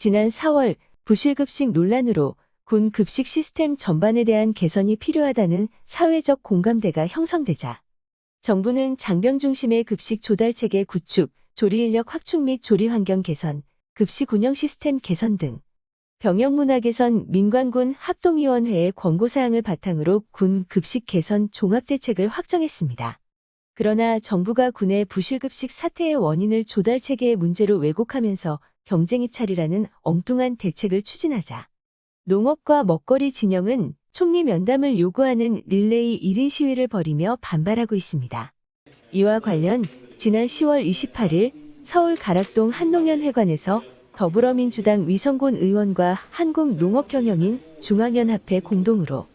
지난 4월 부실급식 논란으로 군 급식 시스템 전반에 대한 개선이 필요하다는 사회적 공감대가 형성되자 정부는 장병 중심의 급식 조달체계 구축, 조리인력 확충 및 조리 환경 개선, 급식 운영 시스템 개선 등 병역 문화 개선 민관군 합동위원회의 권고사항을 바탕으로 군 급식 개선 종합대책을 확정했습니다. 그러나 정부가 군의 부실급식 사태의 원인을 조달체계의 문제로 왜곡하면서 경쟁 입찰이라는 엉뚱한 대책을 추진하자 농업과 먹거리 진영은 총리 면담을 요구하는 릴레이 1인 시위를 벌이며 반발하고 있습니다. 이와 관련 지난 10월 28일 서울 가락동 한농연회관에서 더불어민주당 위성곤 의원과 한국농업경영인 중앙연합회 공동으로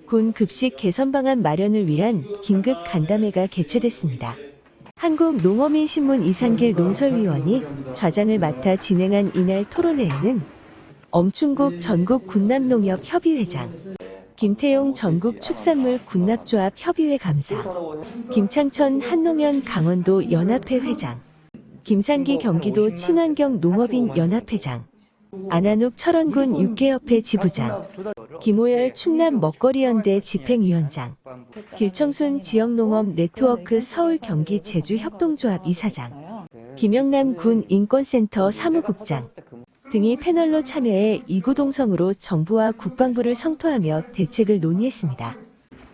군 급식 개선 방안 마련을 위한 긴급 간담회가 개최됐습니다. 한국농어민신문 이상길 농설위원이 좌장을 맡아 진행한 이날 토론회에는 엄충국 전국군납농협협의회장, 김태용 전국축산물 군납조합 협의회 감사, 김창천 한농연 강원도 연합회 회장, 김상기 경기도 친환경 농업인 연합회장, 안한욱 철원군 육개협회 지부장, 김호열 충남 먹거리연대 집행위원장, 길청순 지역농업 네트워크 서울 경기 제주 협동조합 이사장, 김영남 군 인권센터 사무국장 등이 패널로 참여해 이구동성으로 정부와 국방부를 성토하며 대책을 논의했습니다.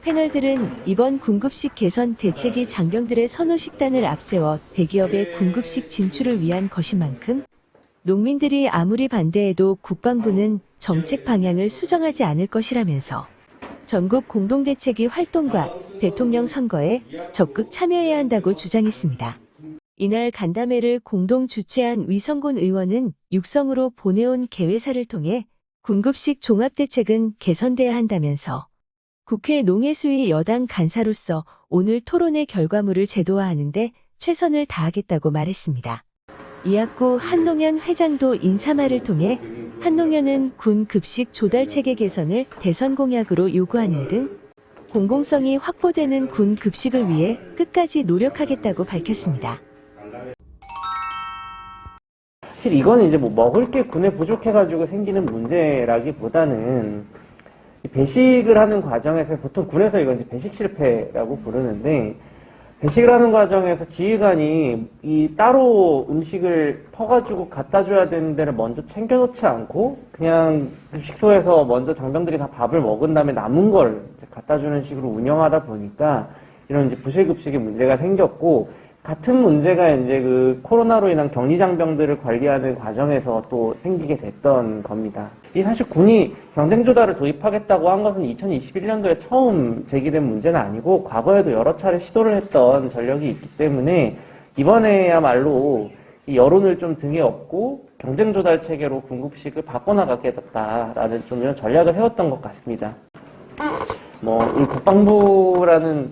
패널들은 이번 군급식 개선 대책이 장병들의 선호식단을 앞세워 대기업의 군급식 진출을 위한 것인 만큼 농민들이 아무리 반대해도 국방부는 정책 방향을 수정하지 않을 것이라면서 전국 공동대책위 활동과 대통령 선거에 적극 참여해야 한다고 주장했습니다. 이날 간담회를 공동 주최한 위성곤 의원은 육성으로 보내온 개회사를 통해 군급식 종합대책은 개선돼야 한다면서 국회 농해수위 여당 간사로서 오늘 토론의 결과물을 제도화하는 데 최선을 다하겠다고 말했습니다. 이학구 한농연 회장도 인사말을 통해 한농연은 군 급식 조달체계 개선을 대선 공약으로 요구하는 등 공공성이 확보되는 군 급식을 위해 끝까지 노력하겠다고 밝혔습니다. 사실 이거는 이제 뭐 먹을 게 군에 부족해가지고 생기는 문제라기보다는 배식을 하는 과정에서 보통 군에서 이건 이제 배식 실패라고 부르는데 배식을 하는 과정에서 지휘관이 이 따로 음식을 퍼가지고 갖다 줘야 되는 데를 먼저 챙겨놓지 않고 그냥 급식소에서 먼저 장병들이 다 밥을 먹은 다음에 남은 걸 이제 갖다 주는 식으로 운영하다 보니까 이런 이제 부실급식의 문제가 생겼고 같은 문제가 이제 그 코로나로 인한 격리장병들을 관리하는 과정에서 또 생기게 됐던 겁니다. 이 사실 군이 경쟁조달을 도입하겠다고 한 것은 2021년도에 처음 제기된 문제는 아니고 과거에도 여러 차례 시도를 했던 전력이 있기 때문에 이번에야말로 이 여론을 좀 등에 업고 경쟁조달 체계로 군급식을 바꿔나가겠다라는 좀 이런 전략을 세웠던 것 같습니다. 이 국방부라는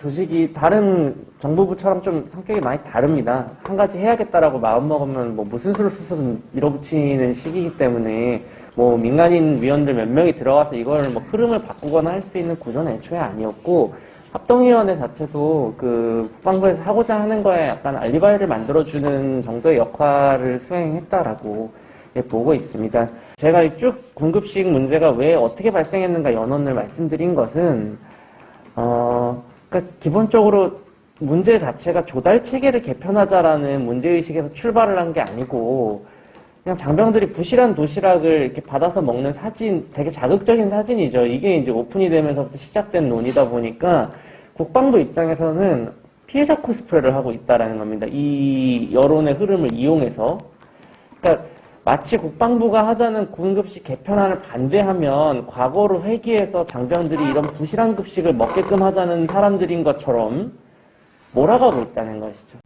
조직이 다른 정부부처럼 좀 성격이 많이 다릅니다. 한 가지 해야겠다라고 마음먹으면 무슨 수를 쓰든 밀어붙이는 시기이기 때문에 민간인 위원들 몇 명이 들어가서 이걸 흐름을 바꾸거나 할 수 있는 구조는 애초에 아니었고 합동위원회 자체도 그 국방부에서 하고자 하는 거에 약간 알리바이를 만들어주는 정도의 역할을 수행했다라고 보고 있습니다. 제가 쭉 군급식 문제가 왜 어떻게 발생했는가 연원을 말씀드린 것은 그러니까 기본적으로 문제 자체가 조달 체계를 개편하자라는 문제의식에서 출발을 한 게 아니고 그냥 장병들이 부실한 도시락을 이렇게 받아서 먹는 사진, 되게 자극적인 사진이죠. 이게 이제 오픈이 되면서부터 시작된 논의다 보니까 국방부 입장에서는 피해자 코스프레를 하고 있다라는 겁니다. 이 여론의 흐름을 이용해서. 그러니까 마치 국방부가 하자는 군급식 개편안을 반대하면 과거로 회귀해서 장병들이 이런 부실한 급식을 먹게끔 하자는 사람들인 것처럼 몰아가고 있다는 것이죠.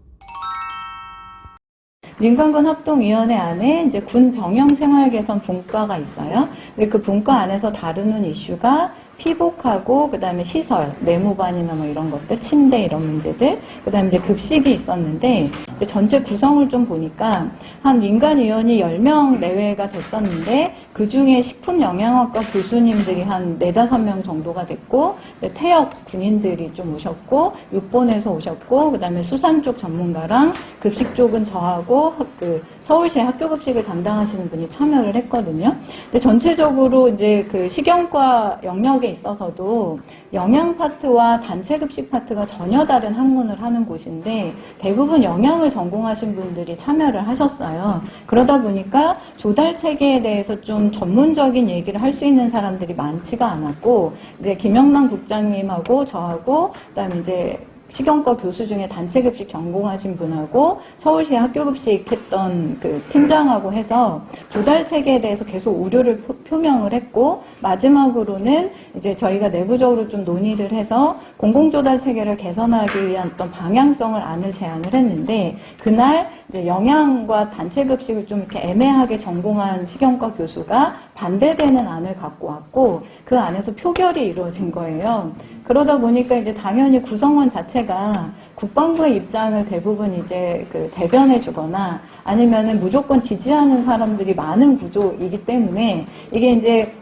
민관군 합동위원회 안에 이제 군 병영 생활 개선 분과가 있어요. 근데 그 분과 안에서 다루는 이슈가 피복하고 그다음에 시설, 내무반이나 이런 것들, 침대 이런 문제들, 그다음에 이제 급식이 있었는데 이제 전체 구성을 좀 보니까 한 민간위원이 10명 내외가 됐었는데 그 중에 식품영양학과 교수님들이 한 4-5명 정도가 됐고 퇴역 군인들이 좀 오셨고 육본에서 오셨고 그다음에 수산 쪽 전문가랑 급식 쪽은 저하고 그 서울시 학교급식을 담당하시는 분이 참여를 했거든요. 근데 전체적으로 이제 그 식영과 영역에 있어서도 영양 파트와 단체 급식 파트가 전혀 다른 학문을 하는 곳인데 대부분 영양을 전공하신 분들이 참여를 하셨어요. 그러다 보니까 조달 체계에 대해서 좀 전문적인 얘기를 할 수 있는 사람들이 많지가 않았고, 이제 김영남 국장님하고 저하고 그다음에 이제 식영과 교수 중에 단체 급식 전공하신 분하고 서울시 학교급식 했던 그 팀장하고 해서 조달 체계에 대해서 계속 우려를 표명을 했고, 마지막으로는 이제 저희가 내부적으로 좀 논의를 해서 공공조달 체계를 개선하기 위한 어떤 방향성을 안을 제안을 했는데, 그날 이제 영양과 단체 급식을 좀 이렇게 애매하게 전공한 식영과 교수가 반대되는 안을 갖고 왔고, 그 안에서 표결이 이루어진 거예요. 그러다 보니까 이제 당연히 구성원 자체가 국방부의 입장을 대부분 이제 그 대변해 주거나 아니면은 무조건 지지하는 사람들이 많은 구조이기 때문에 이게 이제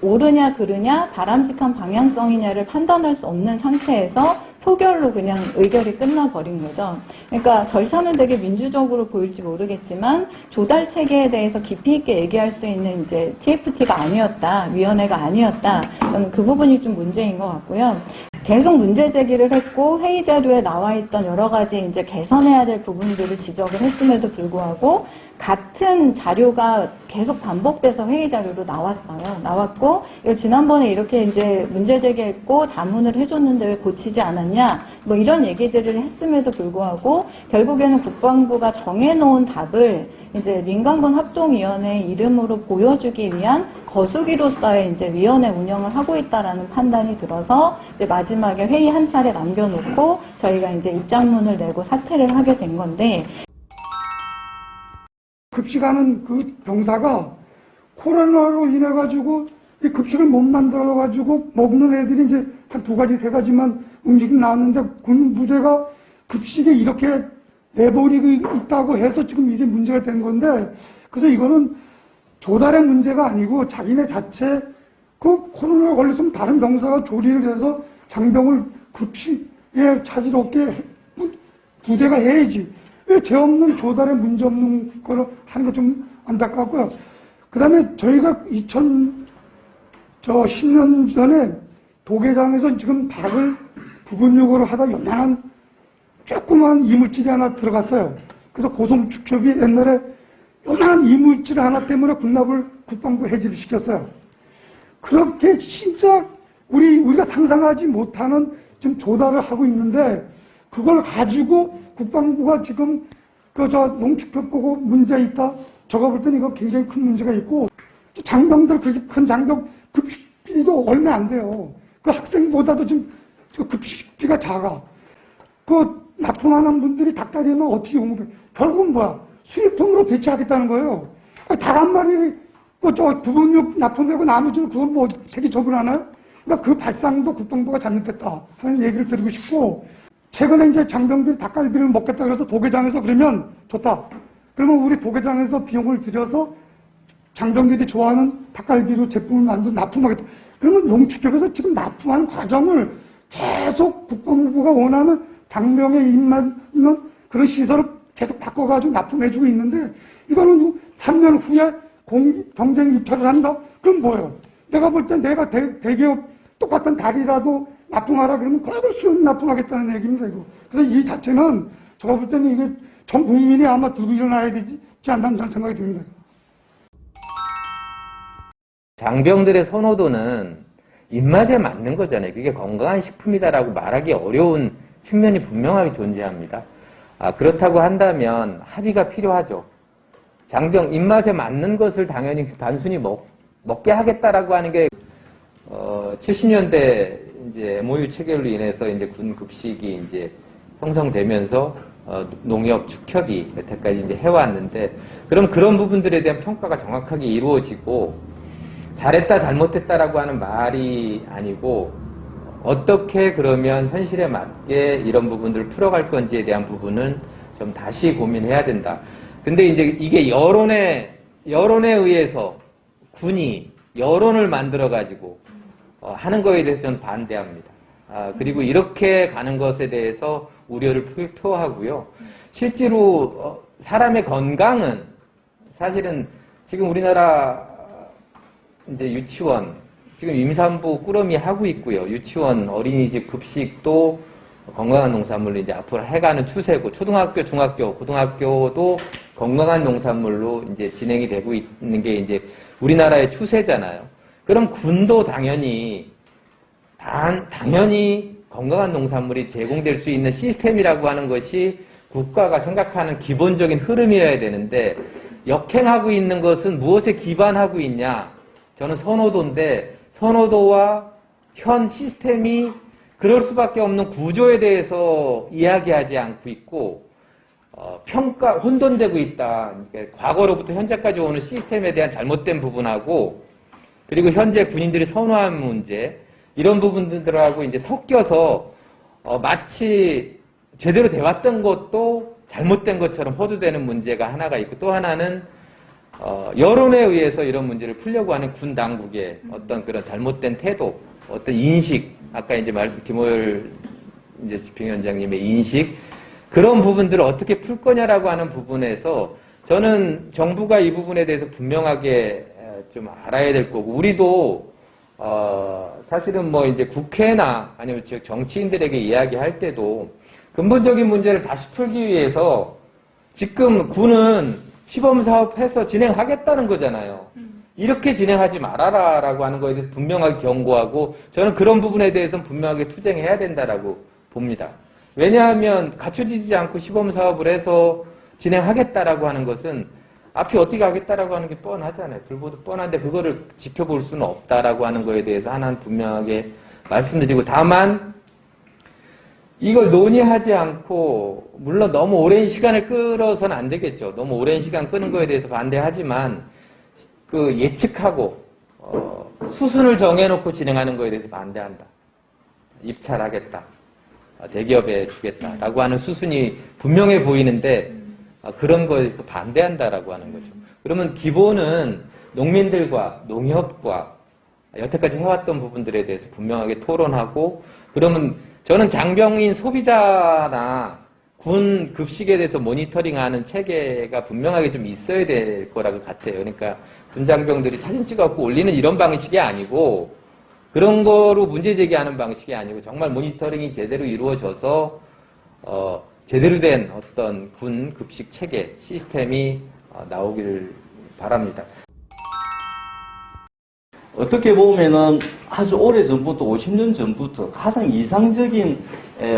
옳으냐 그르냐 바람직한 방향성이냐를 판단할 수 없는 상태에서 표결로 그냥 의결이 끝나버린 거죠. 그러니까 절차는 되게 민주적으로 보일지 모르겠지만 조달 체계에 대해서 깊이 있게 얘기할 수 있는 이제 TFT가 아니었다, 위원회가 아니었다. 저는 그 부분이 좀 문제인 것 같고요. 계속 문제 제기를 했고 회의 자료에 나와 있던 여러 가지 이제 개선해야 될 부분들을 지적을 했음에도 불구하고 같은 자료가 계속 반복돼서 회의 자료로 나왔어요. 나왔고, 이거 지난번에 이렇게 이제 문제 제기했고 자문을 해줬는데 왜 고치지 않았냐, 뭐 이런 얘기들을 했음에도 불구하고 결국에는 국방부가 정해놓은 답을 이제 민간군 합동위원회 이름으로 보여주기 위한 거수기로서의 이제 위원회 운영을 하고 있다라는 판단이 들어서 이제 마지막에 회의 한 차례 남겨놓고 저희가 이제 입장문을 내고 사퇴를 하게 된 건데. 급식하는 그 병사가 코로나로 인해 가지고 이 급식을 못 만들어 가지고 먹는 애들이 이제 한 2가지 3가지만 음식이 나왔는데 군 부대가 급식에 이렇게 내버리고 있다고 해서 지금 이게 문제가 된 건데, 그래서 이거는 조달의 문제가 아니고 자기네 자체 그 코로나 걸렸으면 다른 병사가 조리를 해서 장병을 급식에 차질없게 부대가 해야지. 왜 죄 없는 조달에 문제 없는 거를 하는 게 좀 안타깝고요. 그 다음에 저희가 10년 전에 도계장에서 지금 닭을 부근육으로 하다 요만한 조그만 이물질이 하나 들어갔어요. 그래서 고성축협이 옛날에 요만한 이물질 하나 때문에 군납을 국방부 해지를 시켰어요. 그렇게 진짜 우리가 상상하지 못하는 지금 조달을 하고 있는데, 그걸 가지고 국방부가 지금 농축협 보고 문제 있다. 저가 볼 때는 이거 굉장히 큰 문제가 있고, 장병들 그렇게 큰 장병 급식비도 얼마 안 돼요. 그 학생보다도 지금 급식비가 작아. 그 납품하는 분들이 닭다리는 어떻게 공급해? 결국은 뭐야? 수입품으로 대체하겠다는 거예요. 닭 한 마리 부분육 납품하고 나머지는 그건 뭐 되게 처분하나요? 그러니까 그 발상도 국방부가 잘못했다 하는 얘기를 드리고 싶고, 최근에 이제 장병들이 닭갈비를 먹겠다 그래서 도계장에서 그러면 좋다. 그러면 우리 도계장에서 비용을 들여서 장병들이 좋아하는 닭갈비로 제품을 만들어 납품하겠다. 그러면 농축협에서 지금 납품하는 과정을 계속 국방부가 원하는 장병의 입맛 있는 그런 시설을 계속 바꿔가지고 납품해주고 있는데, 이거는 3년 후에 경쟁 입찰을 한다? 그럼 뭐예요? 내가 볼 땐 내가 대기업 똑같은 닭이라도 납품하라 그러면 그걸 수입 납품하겠다는 얘기입니다, 이거. 그래서 이 자체는 제가 볼 때는 이게 전 국민이 아마 들고 일어나야 되지 않나 저는 생각이 듭니다. 장병들의 선호도는 입맛에 맞는 거잖아요. 그게 건강한 식품이다라고 말하기 어려운 측면이 분명하게 존재합니다. 그렇다고 한다면 합의가 필요하죠. 장병 입맛에 맞는 것을 당연히 단순히 먹게 하겠다라고 하는 게 70년대 이제 MOU 체결로 인해서 이제 군 급식이 이제 형성되면서 농협 축협이 여태까지 이제 해왔는데, 그럼 그런 부분들에 대한 평가가 정확하게 이루어지고 잘했다 잘못했다라고 하는 말이 아니고 어떻게 그러면 현실에 맞게 이런 부분들을 풀어갈 건지에 대한 부분은 좀 다시 고민해야 된다. 근데 이제 이게 여론에 의해서 군이 여론을 만들어 가지고 하는 거에 대해서 저는 반대합니다. 그리고 이렇게 가는 것에 대해서 우려를 표하고요. 실제로 사람의 건강은 사실은 지금 우리나라 이제 유치원, 지금 임산부 꾸러미 하고 있고요. 유치원, 어린이집 급식도 건강한 농산물로 이제 앞으로 해가는 추세고, 초등학교, 중학교, 고등학교도 건강한 농산물로 이제 진행이 되고 있는 게 이제 우리나라의 추세잖아요. 그럼 군도 당연히 건강한 농산물이 제공될 수 있는 시스템이라고 하는 것이 국가가 생각하는 기본적인 흐름이어야 되는데, 역행하고 있는 것은 무엇에 기반하고 있냐? 저는 선호도인데, 선호도와 현 시스템이 그럴 수밖에 없는 구조에 대해서 이야기하지 않고 있고, 혼돈되고 있다. 그러니까 과거로부터 현재까지 오는 시스템에 대한 잘못된 부분하고, 그리고 현재 군인들이 선호하는 문제, 이런 부분들하고 이제 섞여서, 마치 제대로 돼왔던 것도 잘못된 것처럼 호도되는 문제가 하나가 있고, 또 하나는, 여론에 의해서 이런 문제를 풀려고 하는 군 당국의 어떤 그런 잘못된 태도, 어떤 인식, 아까 이제 김호열 이제 집행위원장님의 인식, 그런 부분들을 어떻게 풀 거냐라고 하는 부분에서 저는 정부가 이 부분에 대해서 분명하게 좀 알아야 될 거고, 우리도, 사실은 뭐 이제 국회나 아니면 즉 정치인들에게 이야기할 때도 근본적인 문제를 다시 풀기 위해서 지금 군은 시범사업해서 진행하겠다는 거잖아요. 이렇게 진행하지 말아라라고 하는 거에 대해서 분명하게 경고하고, 저는 그런 부분에 대해서는 분명하게 투쟁해야 된다라고 봅니다. 왜냐하면 갖춰지지 않고 시범사업을 해서 진행하겠다라고 하는 것은 앞이 어떻게 하겠다라고 하는 게 뻔하잖아요. 불보듯 뻔한데 그거를 지켜볼 수는 없다라고 하는 거에 대해서 하나는 분명하게 말씀드리고, 다만 이걸 논의하지 않고, 물론 너무 오랜 시간을 끌어서는 안 되겠죠. 너무 오랜 시간 끄는 거에 대해서 반대하지만, 그 예측하고, 수순을 정해놓고 진행하는 거에 대해서 반대한다. 입찰하겠다. 대기업에 주겠다라고 하는 수순이 분명해 보이는데, 그런 거에 대해서 반대한다라고 하는 거죠. 그러면 기본은 농민들과 농협과 여태까지 해왔던 부분들에 대해서 분명하게 토론하고, 그러면 저는 장병인 소비자나 군 급식에 대해서 모니터링하는 체계가 분명하게 좀 있어야 될 거라고 같아요. 그러니까 군 장병들이 사진 찍어갖고 올리는 이런 방식이 아니고, 그런 거로 문제 제기하는 방식이 아니고, 정말 모니터링이 제대로 이루어져서 제대로 된 어떤 군 급식 체계 시스템이 나오기를 바랍니다. 어떻게 보면은 아주 오래 전부터, 50년 전부터 가장 이상적인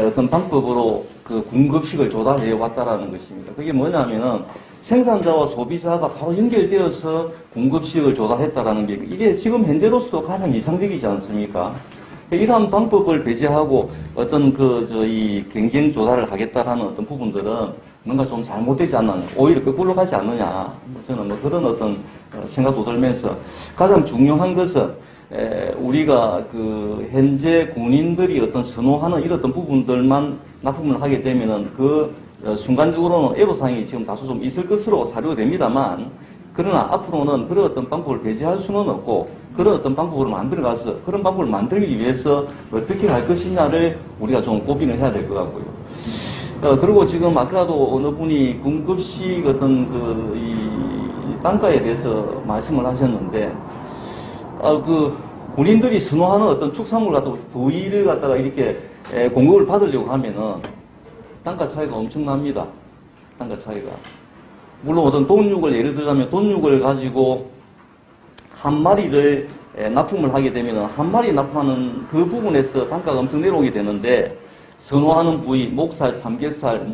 어떤 방법으로 그 군급식을 조달해 왔다라는 것입니다. 그게 뭐냐면은 생산자와 소비자가 바로 연결되어서 군급식을 조달했다라는 게, 이게 지금 현재로서 가장 이상적이지 않습니까? 이러한 방법을 배제하고 어떤 이 경쟁 조달을 하겠다라는 어떤 부분들은 뭔가 좀 잘못되지 않느냐, 오히려 거꾸로 가지 않느냐, 저는 뭐 그런 어떤 생각도 들면서, 가장 중요한 것은 우리가 그 현재 군인들이 어떤 선호하는 이런 어떤 부분들만 납품을 하게 되면은 순간적으로는 애로사항이 지금 다소 좀 있을 것으로 사료됩니다만, 그러나 앞으로는 그런 어떤 방법을 배제할 수는 없고, 그런 어떤 방법으로 만들어가서 그런 방법을 만들기 위해서 어떻게 할 것이냐를 우리가 좀 고민을 해야 될 것 같고요. 그리고 지금 아까도 어느 분이 군급식 어떤 이 단가에 대해서 말씀을 하셨는데, 군인들이 선호하는 어떤 축산물 같은 부위를 갖다가 이렇게 공급을 받으려고 하면은 단가 차이가 엄청납니다. 단가 차이가. 물론 어떤 돈육을 예를 들자면 돈육을 가지고 한 마리를 납품을 하게 되면은 한 마리 납품하는 그 부분에서 단가가 엄청 내려오게 되는데, 선호하는 부위, 목살, 삼겹살,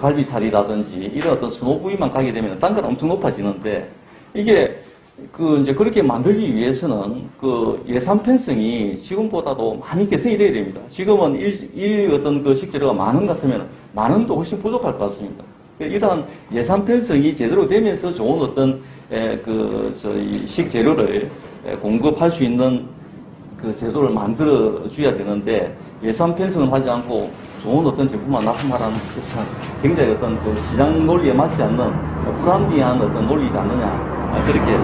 갈비살이라든지 이런 어떤 선호 부위만 가게 되면 단가가 엄청 높아지는데, 이게 이제 그렇게 만들기 위해서는 예산 편성이 지금보다도 많이 개선이 돼야 됩니다. 지금은 어떤 식재료가 10,000원 같으면 10,000원도 훨씬 부족할 것 같습니다. 이러한 예산 편성이 제대로 되면서 좋은 어떤 식재료를 공급할 수 있는 그 제도를 만들어줘야 되는데, 예산 편성을 하지 않고 좋은 어떤 제품만 납품하라는 것은 굉장히 어떤 시장 논리에 맞지 않는 불합리한 어떤 논리지 않느냐, 그렇게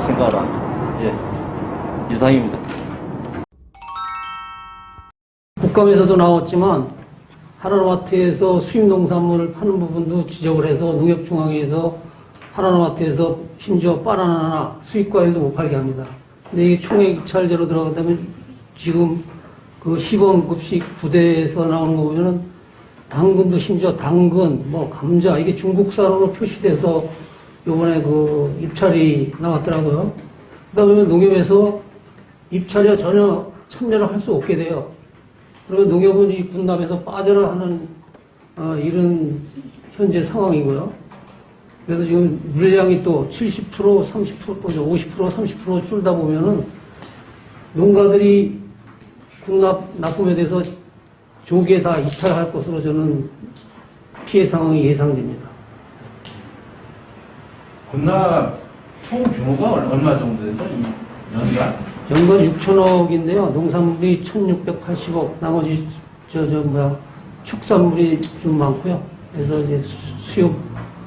생각을 합니다. 예, 이상입니다. 국감에서도 나왔지만 하나마트에서 수입 농산물을 파는 부분도 지적을 해서 농협중앙회에서 하나마트에서 심지어 바나나나 수입과일도 못 팔게 합니다. 근데 이게 총액 입찰제로 들어간다면 지금 그 시범급식 부대에서 나오는 거 보면은 당근도 심지어 당근, 뭐 감자 이게 중국산으로 표시돼서 요번에 그 입찰이 나왔더라고요. 그다음에 농협에서 입찰에 전혀 참여를 할 수 없게 돼요. 그리고 농협은 이 분납에서 빠져라 하는 이런 현재 상황이고요. 그래서 지금 물량이 또 70%, 30%, 50%, 30% 줄다 보면은 농가들이 군납 납품에 대해서 조기에 다 입찰할 것으로 저는 피해 상황이 예상됩니다. 군납 총 규모가 얼마 정도 되죠? 연간? 연간 6천억인데요. 농산물이 1,680억, 나머지 축산물이 좀 많고요. 그래서 이제 수입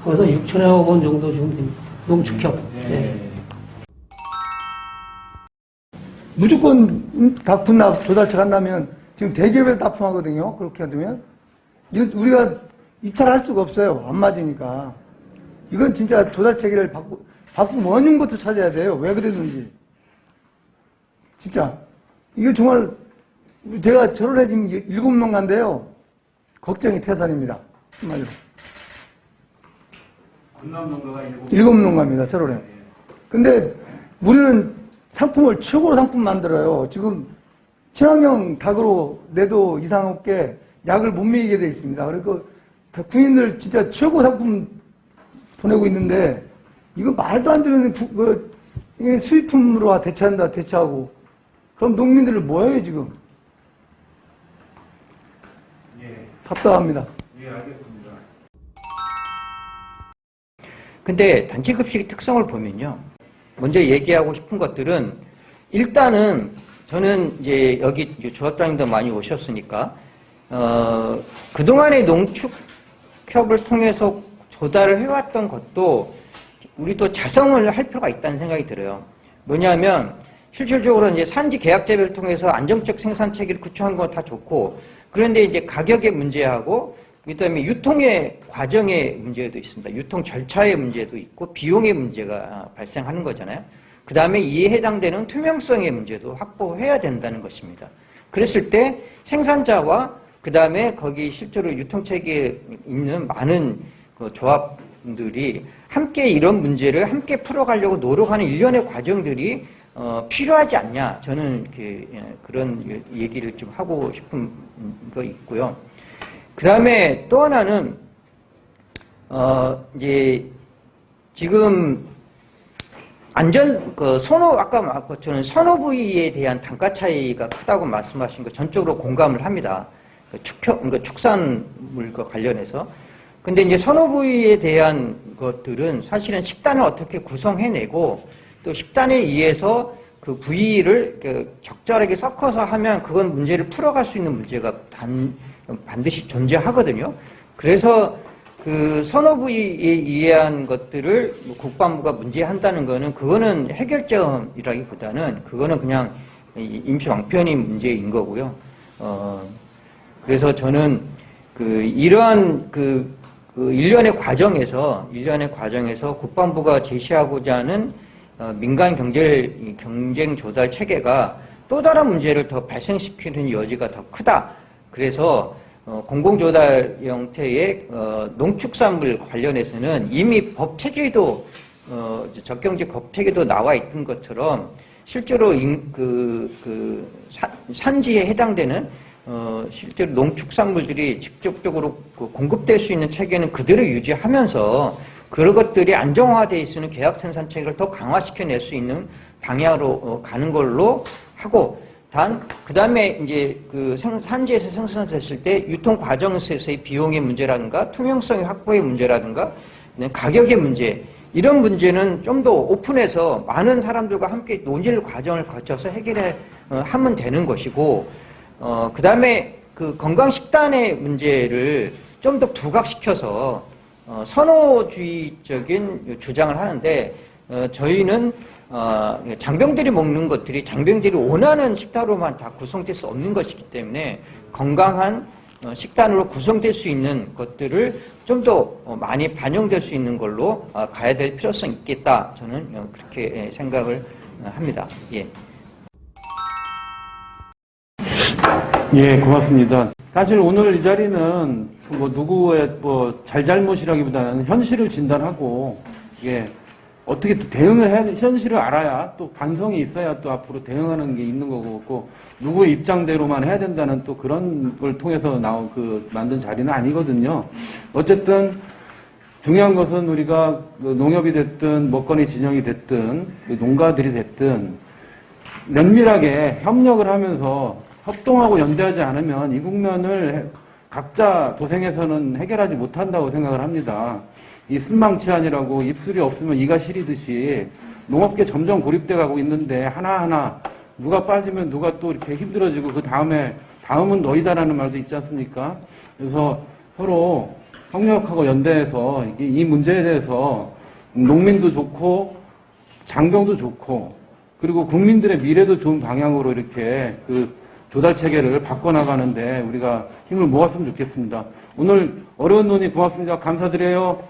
거기서 6천억 원 정도 지금 됩니다. 농축협. 네. 무조건 납품납 조달책 한다면 지금 대기업에 납품하거든요. 그렇게 하면 이거 우리가 입찰할 수가 없어요. 안 맞으니까. 이건 진짜 조달체계를 바꾸고 원흉부터 찾아야 돼요. 왜 그러는지. 진짜 이게 정말 제가 결혼해진 7농가인데요. 걱정이 태산입니다. 한마디로. 군납농가가 7농가입니다. 결혼해. 근데 우리는 상품을 최고로 상품 만들어요. 지금 친환경 닭으로 내도 이상 없게 약을 못 먹이게 돼 있습니다. 그리고 군인들 진짜 최고 상품 보내고 있는데 이거 말도 안 되는 수입품으로 대체하고 그럼 농민들을 뭐예요 지금? 예. 답답합니다. 예, 알겠습니다. 근데 단체급식의 특성을 보면요. 먼저 얘기하고 싶은 것들은 일단은 저는 이제 여기 조합장님도 많이 오셨으니까 그동안의 농축협을 통해서 조달을 해왔던 것도 우리도 자성을 할 필요가 있다는 생각이 들어요. 뭐냐면 실질적으로 이제 산지 계약 재배를 통해서 안정적 생산 체계를 구축한 건 다 좋고 그런데 이제 가격의 문제하고 그다음에 유통의 과정의 문제도 있습니다. 유통 절차의 문제도 있고 비용의 문제가 발생하는 거잖아요. 그다음에 이에 해당되는 투명성의 문제도 확보해야 된다는 것입니다. 그랬을 때 생산자와 그다음에 거기 실제로 유통 체계에 있는 많은 그 조합들이 함께 이런 문제를 함께 풀어가려고 노력하는 일련의 과정들이 필요하지 않냐. 저는 그런 얘기를 좀 하고 싶은 거 있고요. 그 다음에 또 하나는, 이제, 지금, 아까 저는 선호 부위에 대한 단가 차이가 크다고 말씀하신 거 전적으로 공감을 합니다. 축산물과 관련해서. 근데 이제 선호 부위에 대한 것들은 사실은 식단을 어떻게 구성해내고 또 식단에 의해서 그 부위를 적절하게 섞어서 하면 그건 문제를 풀어갈 수 있는 문제가 반드시 존재하거든요. 그래서 그 선호 부위에 의한 것들을 국방부가 문제한다는 거는 그거는 해결점이라기보다는 그거는 그냥 임시 왕편인 문제인 거고요. 그래서 저는 이러한 일련의 과정에서 국방부가 제시하고자 하는 민간 경쟁 조달 체계가 또 다른 문제를 더 발생시키는 여지가 더 크다. 그래서 공공조달 형태의 농축산물 관련해서는 이미 법 체계도 적경제 법 체계도 나와 있던 것처럼 실제로 산지에 해당되는 실제로 농축산물들이 직접적으로 공급될 수 있는 체계는 그대로 유지하면서 그런 것들이 안정화되어 있는 계약 생산 체계를 더 강화시켜낼 수 있는 방향으로 가는 걸로 하고 그 다음에 이제 산지에서 생산됐을 때 유통 과정에서의 비용의 문제라든가 투명성의 확보의 문제라든가 가격의 문제 이런 문제는 좀 더 오픈해서 많은 사람들과 함께 논의를 과정을 거쳐서 하면 되는 것이고 그 다음에 건강식단의 문제를 좀 더 부각시켜서 선호주의적인 주장을 하는데 저희는 장병들이 먹는 것들이 장병들이 원하는 식단으로만 다 구성될 수 없는 것이기 때문에 건강한 식단으로 구성될 수 있는 것들을 좀 더 많이 반영될 수 있는 걸로 가야 될 필요성이 있겠다. 저는 그렇게 생각을 합니다. 예. 예, 고맙습니다. 사실 오늘 이 자리는 뭐 누구의 뭐 잘잘못이라기보다는 현실을 진단하고 이게 어떻게 또 대응을 해야 돼, 현실을 알아야 또 반성이 있어야 또 앞으로 대응하는 게 있는 거고, 또 누구의 입장대로만 해야 된다는 또 그런 걸 통해서 만든 자리는 아니거든요. 어쨌든 중요한 것은 우리가 농협이 됐든 먹거리 진영이 됐든 농가들이 됐든 면밀하게 협력을 하면서 협동하고 연대하지 않으면 이 국면을 각자 도생해서는 해결하지 못한다고 생각을 합니다. 이 순망치안이라고 입술이 없으면 이가 시리듯이 농업계 점점 고립돼 가고 있는데 하나하나 누가 빠지면 누가 또 이렇게 힘들어지고 그 다음은 너희다라는 말도 있지 않습니까? 그래서 서로 협력하고 연대해서 이 문제에 대해서 농민도 좋고 장병도 좋고 그리고 국민들의 미래도 좋은 방향으로 이렇게 그 조달 체계를 바꿔나가는데 우리가 힘을 모았으면 좋겠습니다. 오늘 어려운 논의 고맙습니다. 감사드려요.